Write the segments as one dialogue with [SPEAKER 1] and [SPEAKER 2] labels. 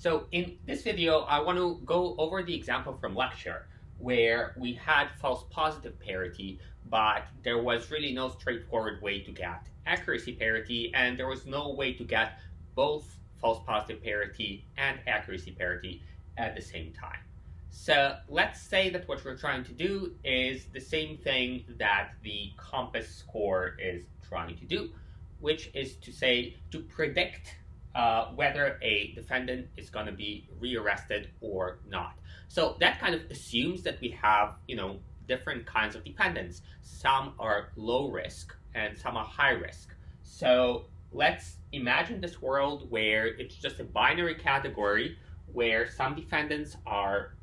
[SPEAKER 1] So in this video, I want to go over the example from lecture where we had false positive parity, but there was really no straightforward way to get accuracy parity, and there was no way to get both false positive parity and accuracy parity at the same time. So let's say that what we're trying to do is the same thing that the compass score is trying to do, which is to say to predict whether a defendant is going to be rearrested or not. So that kind of assumes that we have, different kinds of defendants. Some are low risk and some are high risk. So let's imagine this world where it's just a binary category where some defendants are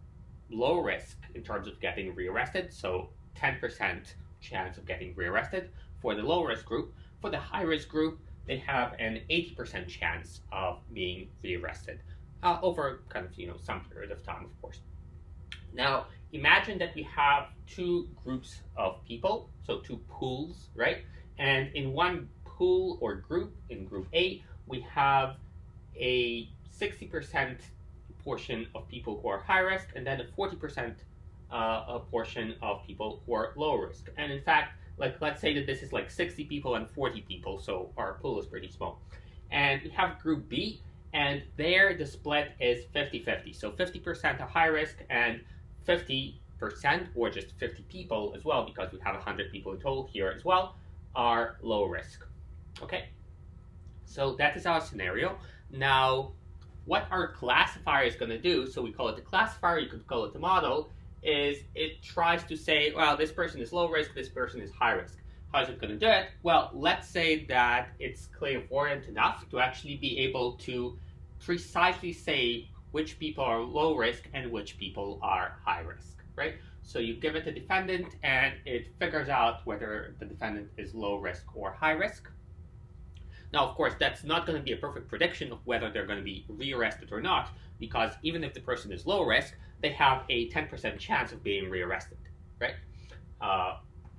[SPEAKER 1] low risk in terms of getting rearrested, so 10% chance of getting rearrested for the low risk group. For the high risk group, they have an 80% chance of being rearrested over kind of some period of time, of course. Now imagine that we have two groups of people, so two pools, right? And in one pool or group, in group A, we have a 60% portion of people who are high risk, and then a 40% portion of people who are low risk. And in fact, let's say that this is like 60 people and 40 people, so our pool is pretty small. And we have group B, and there the split is 50-50. So 50% are high risk and 50%, or just 50 people as well, because we have 100 people in total here as well, are low risk. Okay, so that is our scenario. Now, what our classifier is going to do, so we call it the classifier, you could call it the model, is it tries to say, well, this person is low risk, this person is high risk. How is it going to do it? Well, let's say that it's clairvoyant enough to actually be able to precisely say which people are low risk and which people are high risk, right? So you give it a defendant and it figures out whether the defendant is low risk or high risk. Now, of course, that's not going to be a perfect prediction of whether they're going to be rearrested or not, because even if the person is low risk, they have a 10% chance of being rearrested, right?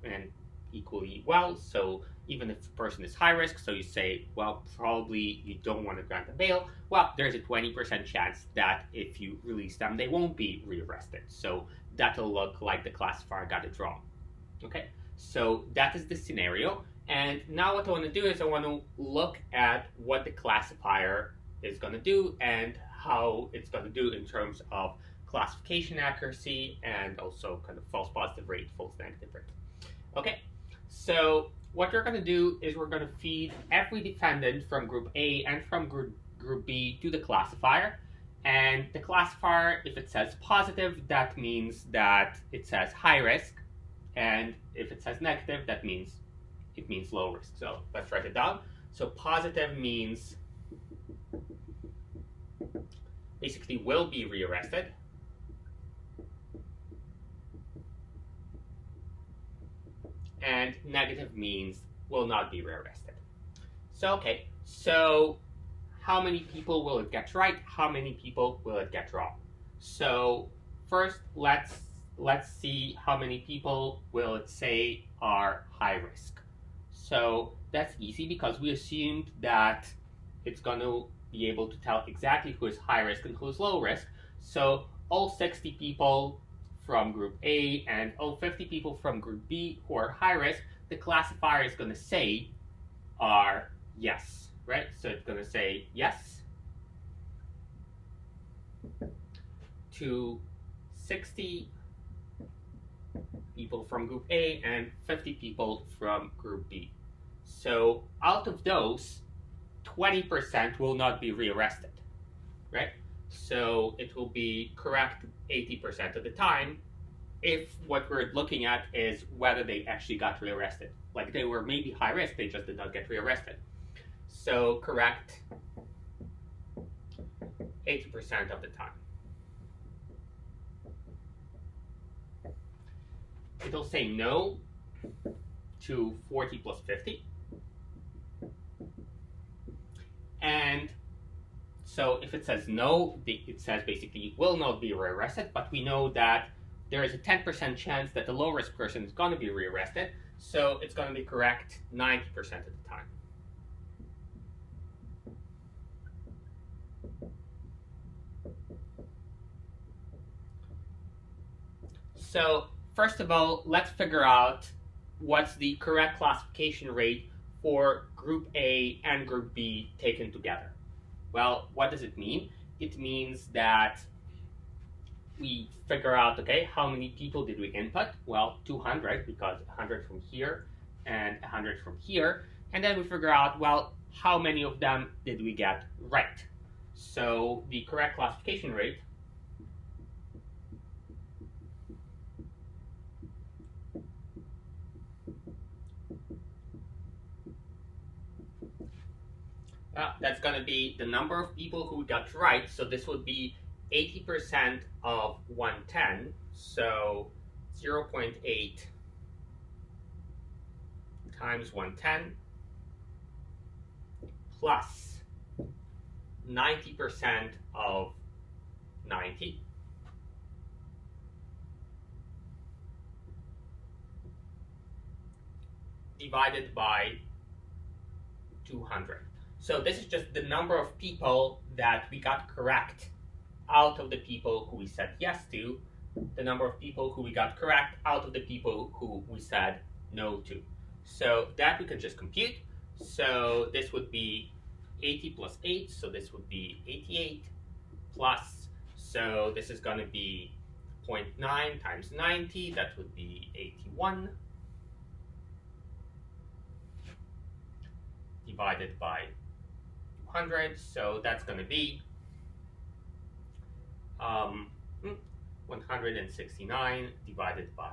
[SPEAKER 1] And equally well, so even if the person is high risk, so you say, well, probably you don't want to grant a bail, well, there's a 20% chance that if you release them, they won't be rearrested. So that'll look like the classifier got it wrong, okay? So that is the scenario. And now what I want to do is I want to look at what the classifier is going to do and how it's going to do in terms of classification accuracy and also kind of false positive rate, false negative rate. Okay, so what we're going to do is we're going to feed every defendant from group A and from group B to the classifier. And the classifier, if it says positive, that means that it says high risk. And if it says negative, that means it means low risk. So let's write it down. So positive means basically will be rearrested. And negative means will not be rearrested. So okay, so how many people will it get right? How many people will it get wrong? So first, let's see how many people will it say are high risk. So that's easy because we assumed that it's going to be able to tell exactly who is high risk and who is low risk. So all 60 people from group A and all 50 people from group B who are high risk, the classifier is going to say are yes, right? So it's going to say yes to 60 people from group A and 50 people from group B. So out of those, 20% will not be rearrested, right? So it will be correct 80% of the time if what we're looking at is whether they actually got rearrested. Like they were maybe high risk, they just did not get rearrested. So correct 80% of the time. It'll say no to 40 plus 50. And so if it says no, it says basically will not be rearrested, but we know that there is a 10% chance that the low risk person is going to be rearrested, so it's going to be correct 90% of the time. So first of all, let's figure out what's the correct classification rate for Group A and Group B taken together. Well, what does it mean? It means that we figure out, okay, how many people did we input? Well, 200, because 100 from here and 100 from here. And then we figure out, well, how many of them did we get right? So the correct classification rate that's going to be the number of people who got right. So this would be 80% of 110. So 0.8 times 110 plus 90% of 90 divided by 200. So this is just the number of people that we got correct out of the people who we said yes to, the number of people who we got correct out of the people who we said no to. So that we can just compute. So this would be 80 plus 8, so this would be 88 plus, so this is going to be 0.9 times 90, that would be 81, divided by 200, so that's going to be 169 divided by